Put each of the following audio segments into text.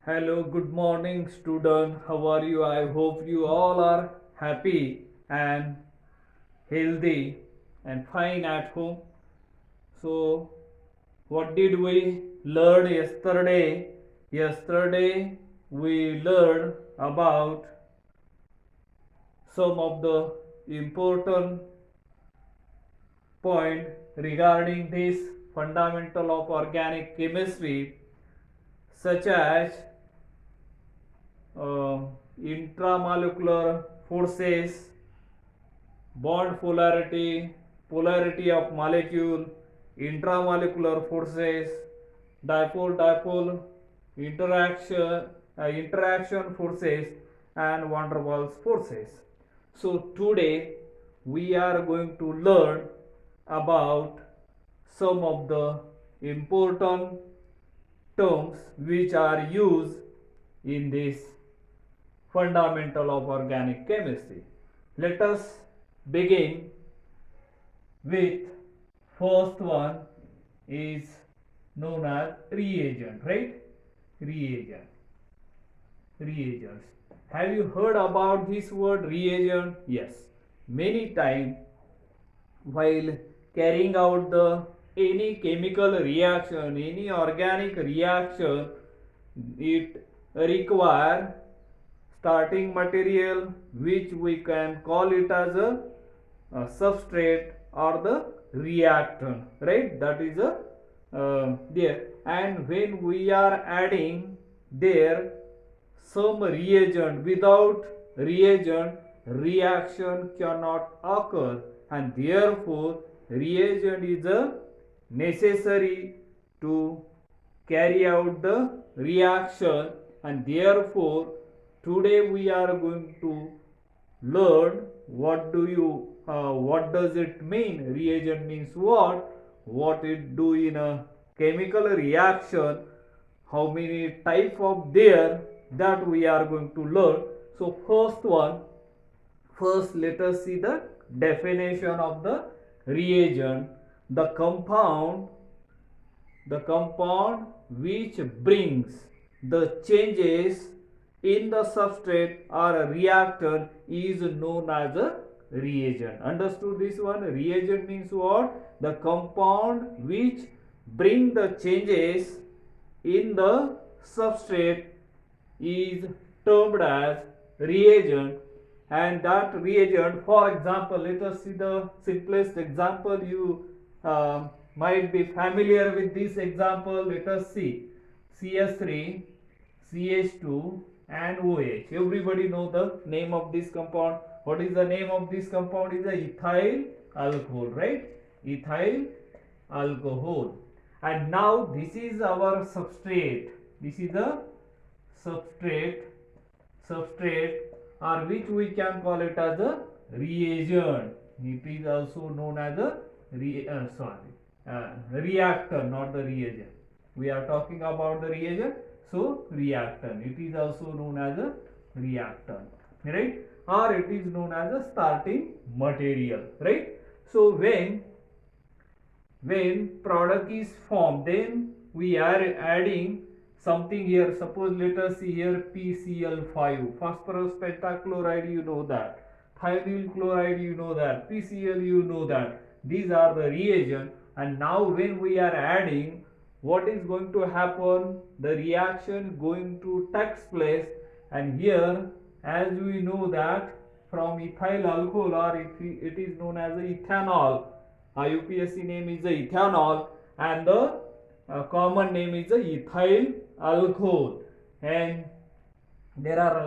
Hello, good morning, student. How are you? I hope you all are happy and healthy and fine at home. So, what did we learn yesterday? Yesterday, we learned about some of the important point regarding this fundamental of organic chemistry, such as uh, intramolecular forces, bond polarity, polarity of molecule, intramolecular forces, dipole-dipole interaction forces, and van der Waals forces. So today we are going to learn about some of the important terms which are used in this fundamental of organic chemistry. Let us begin with first one is known as reagent, right? Reagent. Reagents. Have you heard about this word reagent? Yes. Many times while carrying out the any chemical reaction, any organic reaction, it require starting material which we can call it as a substrate or the reactant, right? That is a there. And when we are adding there some reagent, without reagent reaction cannot occur, and therefore reagent is a necessary to carry out the reaction. And therefore today we are going to learn what does it mean. Reagent means what it do in a chemical reaction, how many type of there, that we are going to learn. So first let us see the definition of the reagent. The compound which brings the changes in the substrate or a reactant is known as a reagent. Understood this one? Reagent means what? The compound which bring the changes in the substrate is termed as reagent. And that reagent, for example, let us see the simplest example. You might be familiar with this example. Let us see CS3, CH2 and OH. Everybody know the name of this compound. What is the name of this compound? Is a ethyl alcohol, right? Ethyl alcohol. And now this is our substrate. This is the substrate or which we can call it as a reagent. It is also known as a reactant, not the reagent. We are talking about the reagent, so reactant. It is also known as a reactant, right? Or it is known as a starting material, right? So when product is formed, then we are adding something here. Suppose let us see here PCl5, phosphorus pentachloride, you know that, thionyl chloride, you know that, PCl, you know that. These are the reagent. And now when we are adding, what is going to happen? The reaction going to takes place. And here, as we know that from ethyl alcohol, or it is known as ethanol, UPSC name is the ethanol, and the common name is the ethyl alcohol. And there are a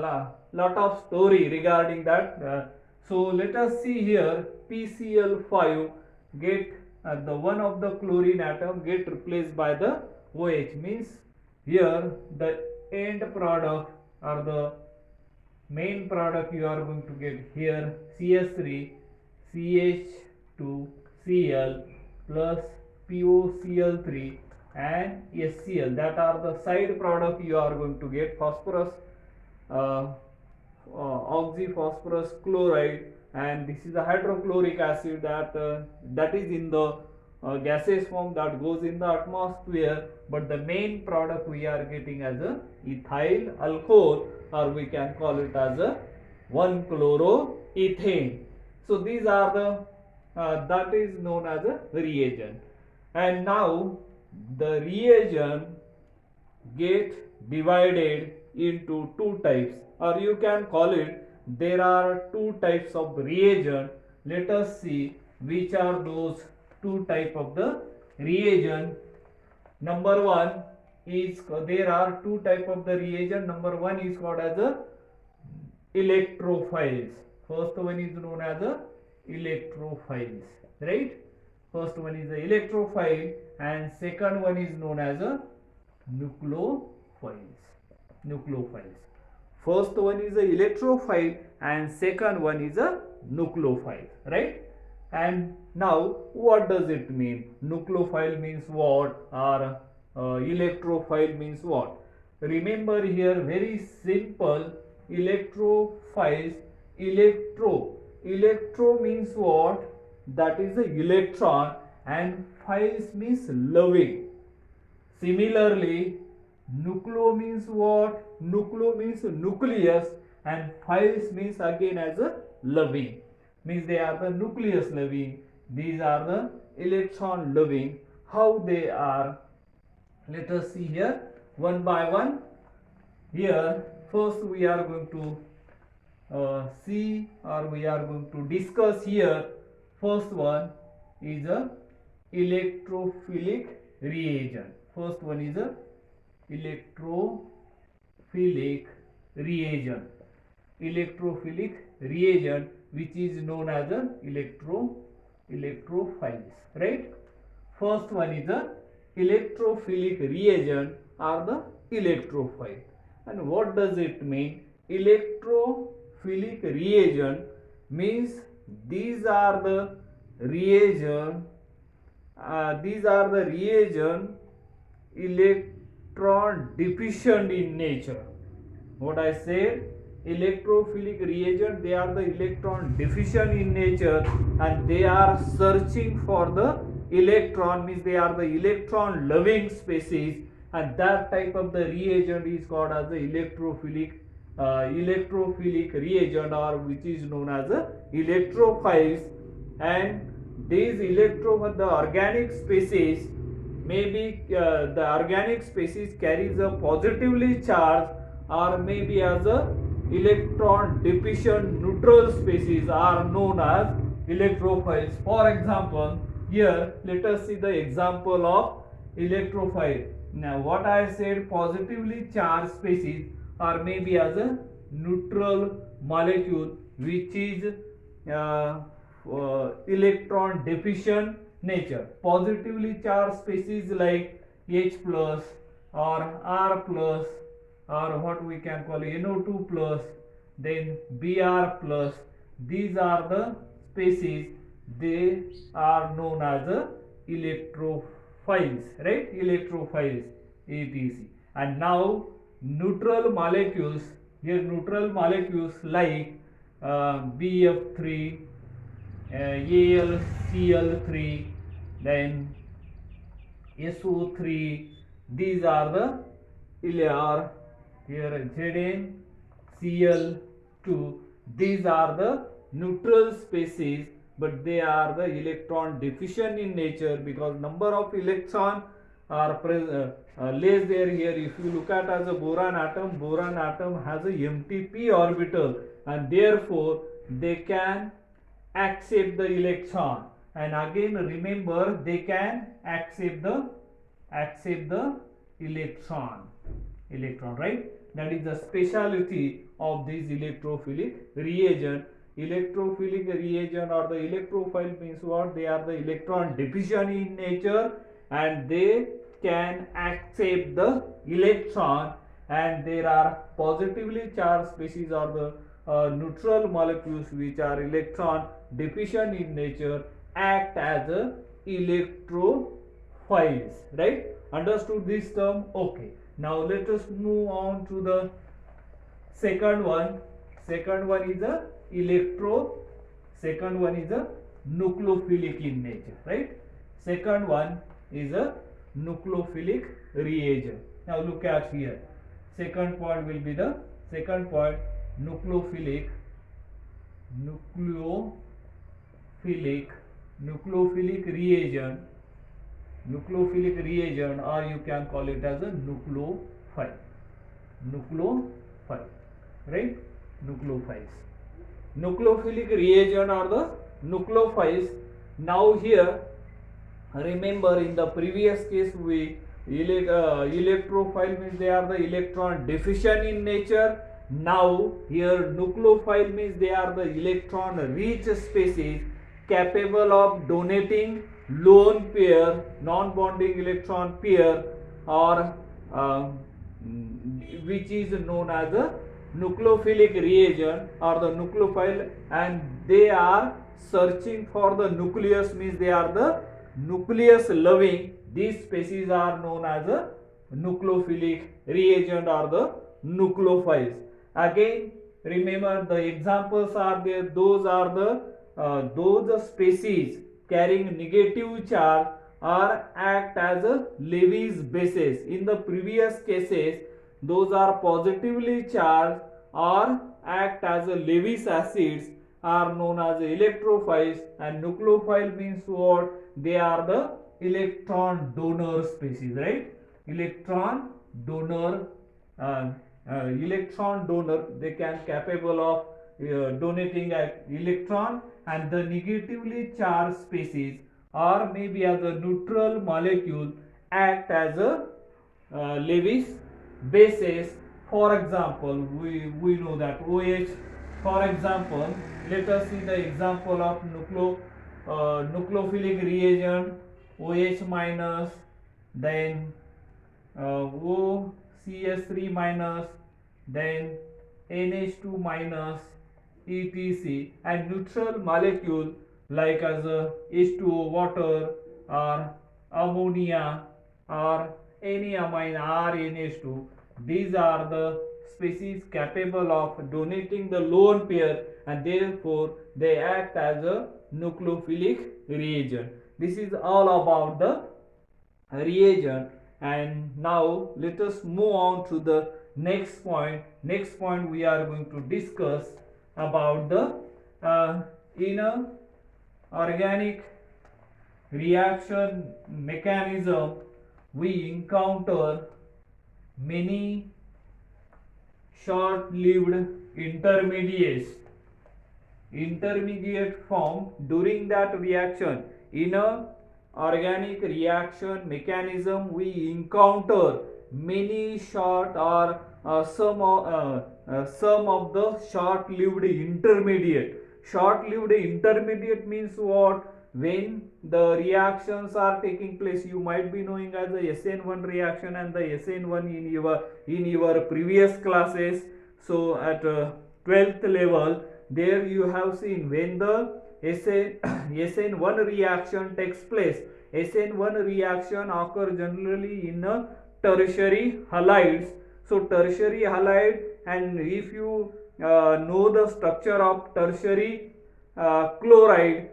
lot of story regarding that. So let us see here PCl5 get the one of the chlorine atom get replaced by the OH, means here the end product or the main product you are going to get here CH3 CH2Cl plus POCl3 and HCl, that are the side product you are going to get. Phosphorus oxyphosphorus chloride, and this is a hydrochloric acid that is in the gaseous form that goes in the atmosphere, but the main product we are getting as a ethyl alcohol, or we can call it as a 1-chloroethane. So these are the that is known as a reagent. And now the reagent get divided into two types, or you can call it there are two types of reagent. Let us see which are those two type of the reagent. Number one is, there are two type of the reagent. Number one is called as a electrophiles. First one is known as a electrophiles, right? First one is the electrophile, and second one is known as a nucleophiles. Nucleophiles. First one is a electrophile and second one is a nucleophile, right? And now what does it mean? Nucleophile means what, or electrophile means what? Remember here, very simple. Electrophiles, electro means what? That is the electron, and philes means loving. Similarly, nucleo means what? Nucleo means nucleus, and philes means again as a loving. Means they are the nucleus loving. These are the electron loving. How they are? Let us see here one by one. Here first we are going to see, or we are going to discuss here. First one is a electrophilic reagent. First one is a electrophilic reagent. Electrophilic reagent, which is known as a electrophiles, right? First one is a electrophilic reagent or the electrophile. And what does it mean? Electrophilic reagent means these are the reagent electron deficient in nature. What I said, electrophilic reagent, they are the electron deficient in nature, and they are searching for the electron, means they are the electron loving species, and that type of the reagent is called as the electrophilic reagent, or which is known as the electrophiles. And these the organic species, maybe the organic species carries a positively charged, or maybe as a electron deficient neutral species are known as electrophiles. For example, here let us see the example of electrophile. Now what I said, positively charged species, or maybe as a neutral molecule which is electron deficient nature. Positively charged species like H plus or R plus, or what we can call NO2 plus, then Br plus. These are the species, they are known as a electrophiles, right? Electrophiles, etc. And now neutral molecules, here neutral molecules like BF3, AlCl3, then SO3. These are the here ZnCl2. These are the neutral species, but they are the electron deficient in nature because number of electron are less there. Here if you look at as a boron atom has a empty p orbital, and therefore they can accept the electron. And again remember, they can accept the electron, right? That is the speciality of this electrophilic reagent. Electrophilic reagent or the electrophile means what? They are the electron deficient in nature, and they can accept the electron. And there are positively charged species or the neutral molecules which are electron deficient in nature, act as a electrophiles, right? Understood this term? Okay. Now let us move on to the second one. Second one is a nucleophilic in nature, right? Second one is a nucleophilic reagent. Now look at here. Second point will be the second point, nucleophilic reagent, or you can call it as a nucleophile, right? Nucleophilic reagent or the nucleophiles. Now here, remember in the previous case we electrophile means they are the electron deficient in nature. Now here nucleophile means they are the electron rich species capable of donating lone pair, non-bonding electron pair, or which is known as a nucleophilic reagent or the nucleophile, and they are searching for the nucleus, means they are the nucleus loving. These species are known as a nucleophilic reagent or the nucleophiles. Again, remember the examples are there. Those are the those species carrying negative charge or act as a Levy's bases. In the previous cases, those are positively charged or act as a Levy's acids are known as electrophiles, and nucleophile means what? They are the electron donor species, right? Electron donor, they can capable of donating an electron, and the negatively charged species or maybe as a neutral molecule act as a Levy's bases. For example, we know that OH. For example, let us see the example of nucleophilic reagent, OH minus, then OCS3 minus, then NH2 minus, etc. And neutral molecule like as a H2O water or ammonia or any amine or NH2. These are the species capable of donating the lone pair, and therefore they act as a nucleophilic reagent. This is all about the reagent. And now let us move on to the next point. Next point we are going to discuss about the inner organic reaction mechanism. We encounter many short-lived intermediate form during that reaction. In a organic reaction mechanism, we encounter many short or some of the short-lived intermediate. Short-lived intermediate means what? When the reactions are taking place, you might be knowing as the SN1 reaction and the SN1 in your previous classes. So at 12th level, there you have seen when the SN1 reaction takes place. SN1 reaction occurs generally in a tertiary halides. So tertiary halide, and if you know the structure of tertiary chloride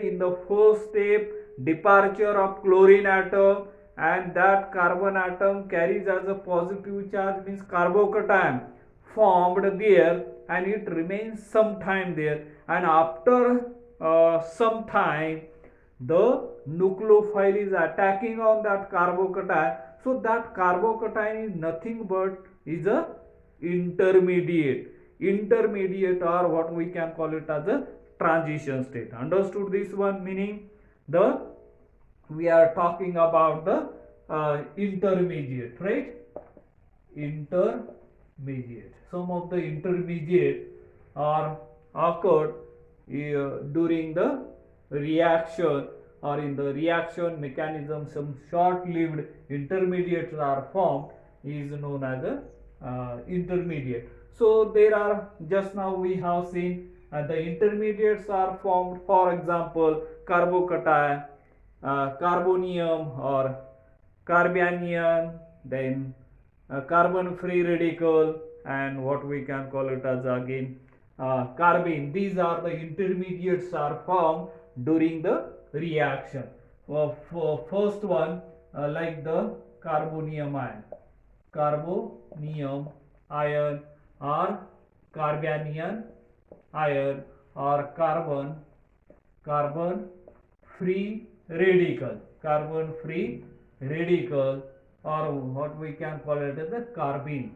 in the first step, departure of chlorine atom, and that carbon atom carries as a positive charge, means carbocation formed there, and it remains some time there, and after some time the nucleophile is attacking on that carbocation. So that carbocation is nothing but is a intermediate, or what we can call it as a transition state. Understood this one? Meaning we are talking about the intermediate, right? Intermediate. Some of the intermediate are occurred during the reaction, or in the reaction mechanism. Some short-lived intermediates are formed, is known as a intermediate. So there are, just now we have seen the intermediates are formed. For example, carbocation, carbonium or carbanium, then carbon free radical, and what we can call it as again carbene. These are the intermediates are formed during the reaction. First one, like the carbonium ion. Carbonium ion or carbanion ion or carbon free radical or what we can call it as the carbene.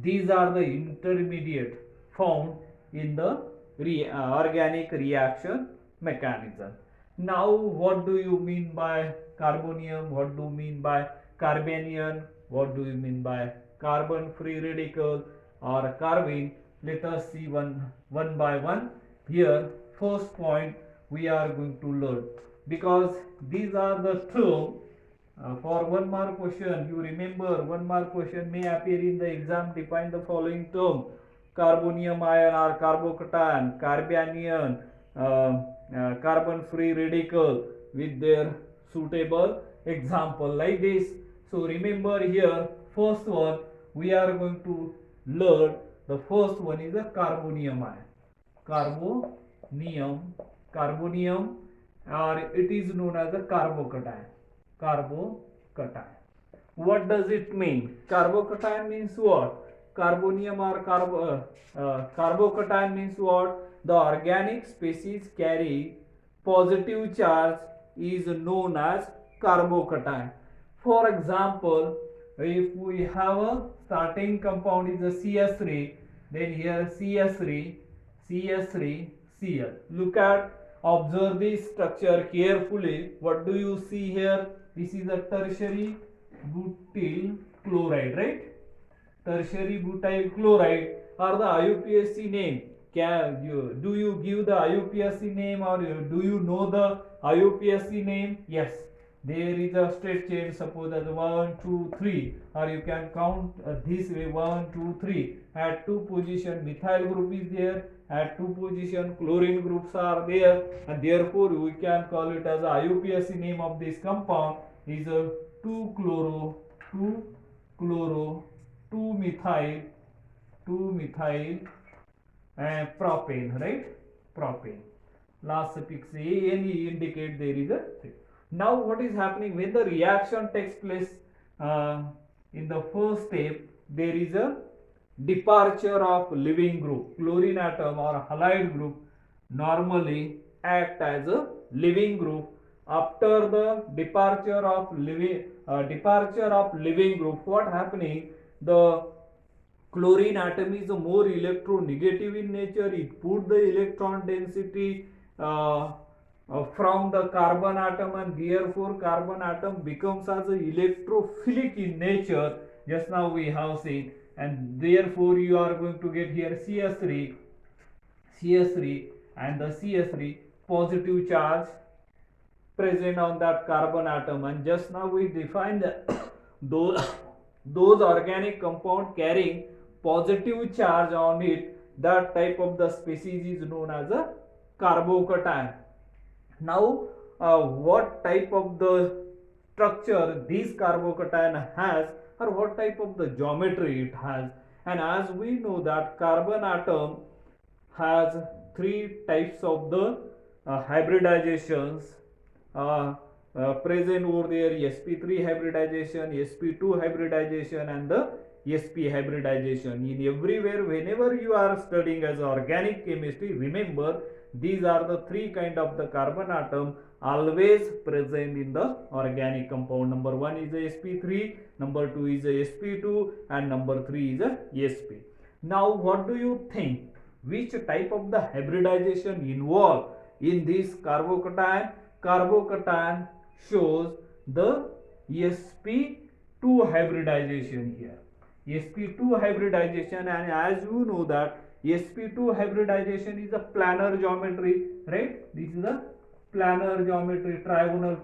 These are the intermediate found in the organic reaction mechanism. Now what do you mean by carbonium? What do you mean by carbanion? What do you mean by carbon free radical or carbene? Let us see one by one. Here first point we are going to learn, because these are the terms for one mark question. You remember, one mark question may appear in the exam. Define the following term: carbonium ion or carbocation, carbanion, carbon free radical with their suitable example like this. So remember here, first one we are going to learn. The first one is a carbonium ion. Carbonium, or it is known as a carbocation. What does it mean? Carbocation means what? Carbonium or carbocation means what? The organic species carry positive charge is known as carbocation. For example, if we have a starting compound is a CS3, then here CS3, Cl. Look at, observe this structure carefully. What do you see here? This is a tertiary butyl chloride, right? Tertiary butyl chloride, or the IUPAC name. Do you give the IUPAC name, or do you know the IUPAC name? Yes. There is a straight chain, suppose as 1, 2, 3, or you can count this way: 1, 2, 3. At 2 position methyl group is there, at 2 position chlorine groups are there, and therefore we can call it as a IUPAC name of this compound is a 2-chloro, 2-methyl and propane, right? Propane. Last suffix ane indicate there is a 3. Now what is happening when the reaction takes place? In the first step there is a departure of living group. Chlorine atom or halide group normally act as a living group. After the departure of living group, what happening? The chlorine atom is more electronegative in nature. It put the electron density from the carbon atom, and therefore carbon atom becomes as a electrophilic in nature. Just now we have seen, and therefore you are going to get here CS3 and the CS3 positive charge present on that carbon atom. And just now we defined those organic compound carrying positive charge on it, that type of the species is known as a carbocation. Now what type of the structure this carbocation has, or what type of the geometry it has? And as we know that carbon atom has 3 types of the hybridizations present over there: sp3 hybridization, sp2 hybridization, and the sp hybridization. In everywhere, whenever you are studying as organic chemistry, remember these are the 3 kind of the carbon atom always present in the organic compound. Number 1 is a sp3, number 2 is a sp2, and number 3 is a sp. Now what do you think? Which type of the hybridization involved in this carbocation? Carbocation shows the sp2 hybridization here. sp2 hybridization, and as you know that sp2 hybridization is a planar geometry, right? This is a planar geometry, trigonal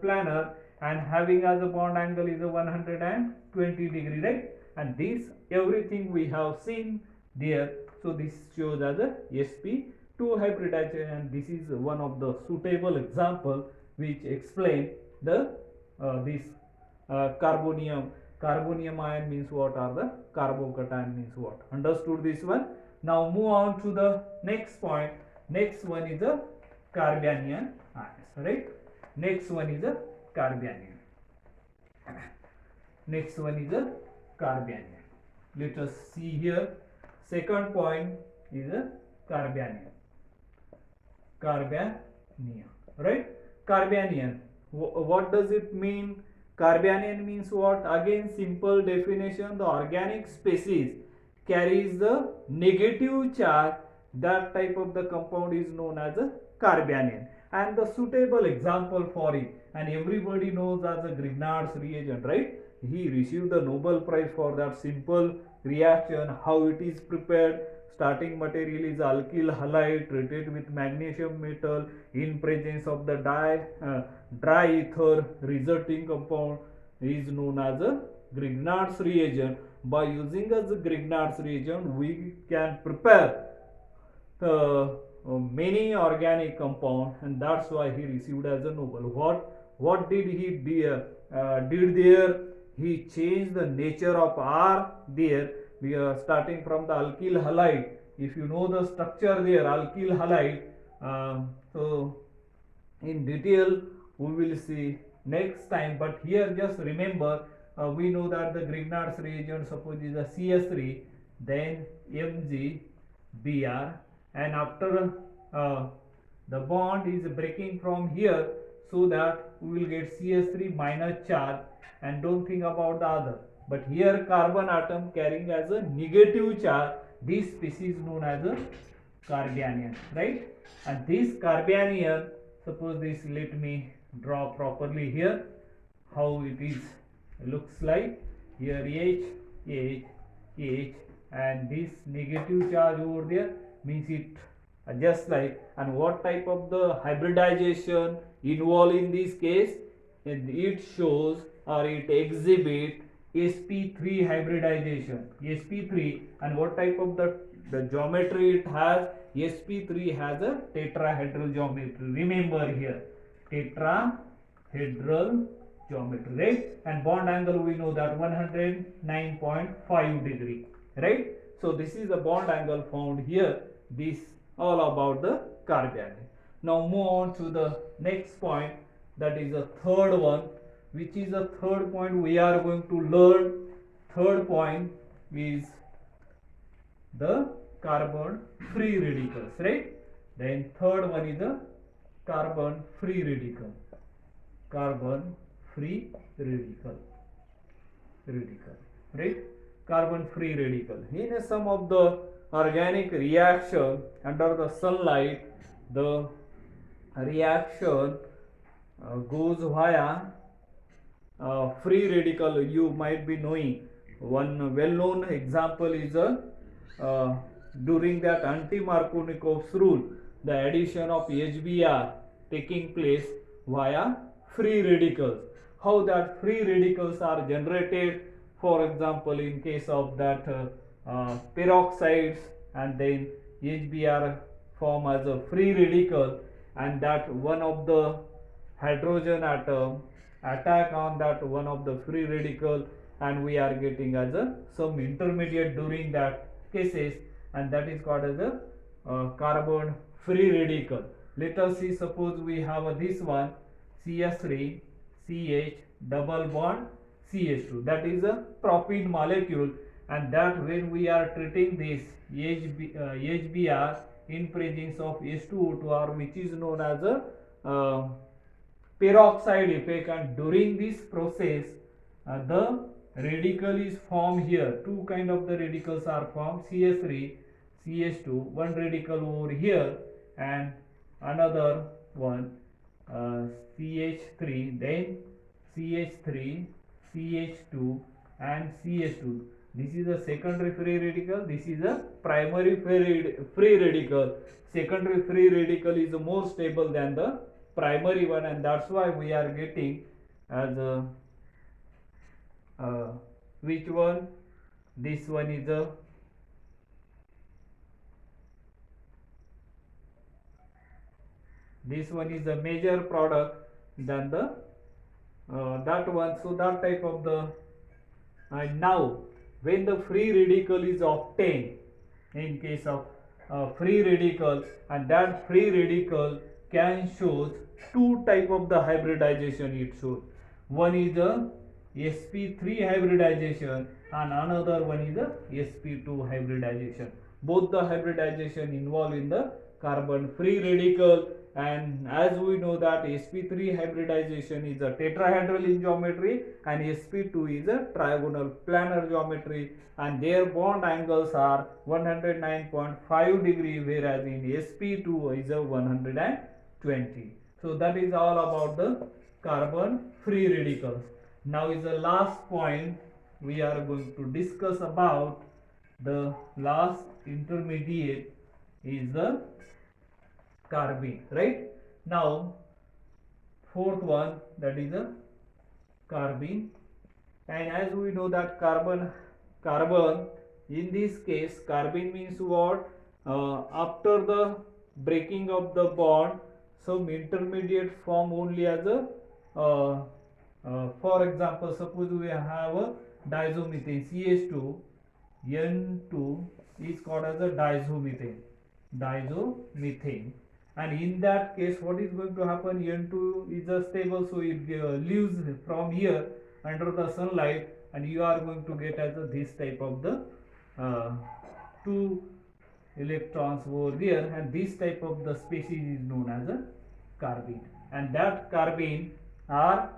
planar, and having as a bond angle is a 120 degree, right? And this everything we have seen there. So this shows as a sp2 hybridization, and this is one of the suitable example which explain the this carbonium ion means what, or the carbocation means what. Understood this one? Now move on to the next point. Next one is the carbanion ions, right? Next one is a carbanion. Next one is a carbanion. Let us see here. Second point is a carbanion. Carbanion, right? Carbanion. What does it mean? Carbanion means what? Again, simple definition. The organic species carries the negative charge. That type of the compound is known as a carbanion. And the suitable example for it, and everybody knows as a Grignard's reagent, right? He received the Nobel Prize for that simple reaction. How it is prepared? Starting material is alkyl halide treated with magnesium metal in presence of the dry ether. Resulting compound is known as a Grignard's reagent. By using as a Grignard's reagent, we can prepare the many organic compound, and that's why he received as a Nobel. What did he did there? He changed the nature of R there. We are starting from the alkyl halide. If you know the structure there, alkyl halide. So in detail we will see next time. But here just remember, we know that the Grignard's reagent suppose is a CS3, then MgBr, and after the bond is breaking from here, so that we will get CS3 minus charge, and don't think about the other. But here carbon atom carrying as a negative charge, this species known as a carbanion, right? And this carbanion, suppose this, let me draw properly here how it is looks like. Here H, and this negative charge over there means it just like. And what type of the hybridization involved in this case? It shows or it exhibit sp3 hybridization, sp3. And what type of the geometry it has? sp3 has a tetrahedral geometry. Remember here, tetrahedral geometry, right? And bond angle we know that 109.5 degree, right? So this is the bond angle found here. This all about the carbanion. Now move on to the next point, that is the third one. Which is the third point we are going to learn? Third point is the carbon free radicals, right? Then third one is the carbon free radical. Carbon free radical, right? Carbon free radical. In some of the organic reaction under the sunlight, the reaction goes via free radical. You might be knowing one well-known example is during that anti-Markovnikov's rule, the addition of HBr taking place via free radicals. How that free radicals are generated? For example, in case of that peroxides, and then HBr form as a free radical, and that one of the hydrogen atom attack on that one of the free radical, and we are getting as a some intermediate during that cases, and that is called as a carbon free radical. Let us see, suppose we have this one, CS3 CH double bond CH2, that is a propene molecule, and that when we are treating this HBr in presence of H2O2, which is known as a peroxide effect, and during this process the radical is formed here. Two kind of the radicals are formed, CS3 CH2, one radical over here and another one CH3, then CH3 CH2 and CH2. This is a secondary free radical, this is a primary free radical. Secondary free radical is more stable than the primary one, and that's why we are getting as a which one? This one is a major product than the that one. So that type of the and now when the free radical is obtained in case of free radical, and that free radical can shows two type of the hybridization it shows. One is a sp3 hybridization and another one is a sp2 hybridization. Both the hybridization involved in the carbon free radical, and as we know that sp3 hybridization is a tetrahedral in geometry and sp2 is a trigonal planar geometry, and their bond angles are 109.5 degree, whereas in sp2 is a 120. So that is all about the carbon free radicals. Now is the last point we are going to discuss about. The last intermediate is the carbene, right? Now fourth one, that is a carbene, and as we know that carbon in this case carbene means what? After the breaking of the bond, some intermediate form only as a for example, suppose we have a diazomethane CH2, N2 is called as a diazomethane, and in that case what is going to happen? N2 is a stable, so it leaves from here under the sunlight, and you are going to get as a this type of the two electrons over there, and this type of the species is known as a carbene, and that carbene are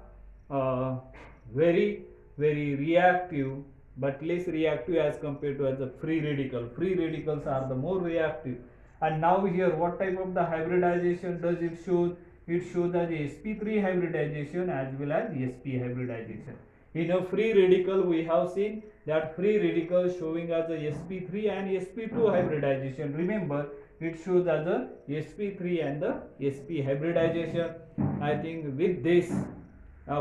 very reactive, but less reactive as compared to as a free radical. Free radicals are the more reactive. And now here what type of the hybridization does it show? It shows as sp3 hybridization as well as sp hybridization. In a free radical we have seen that free radical showing as a sp3 and sp2 hybridization. Remember, it shows as a sp3 and the sp hybridization. I think with this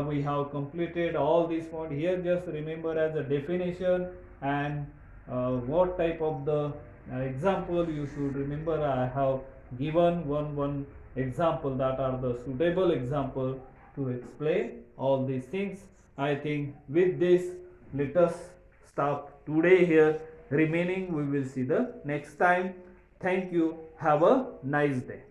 we have completed all these points. Here just remember as a definition and what type of the example you should remember. I have given one example that are the suitable example to explain all these things. I think with this let us stop today here. Remaining we will see the next time. Thank you. Have a nice day.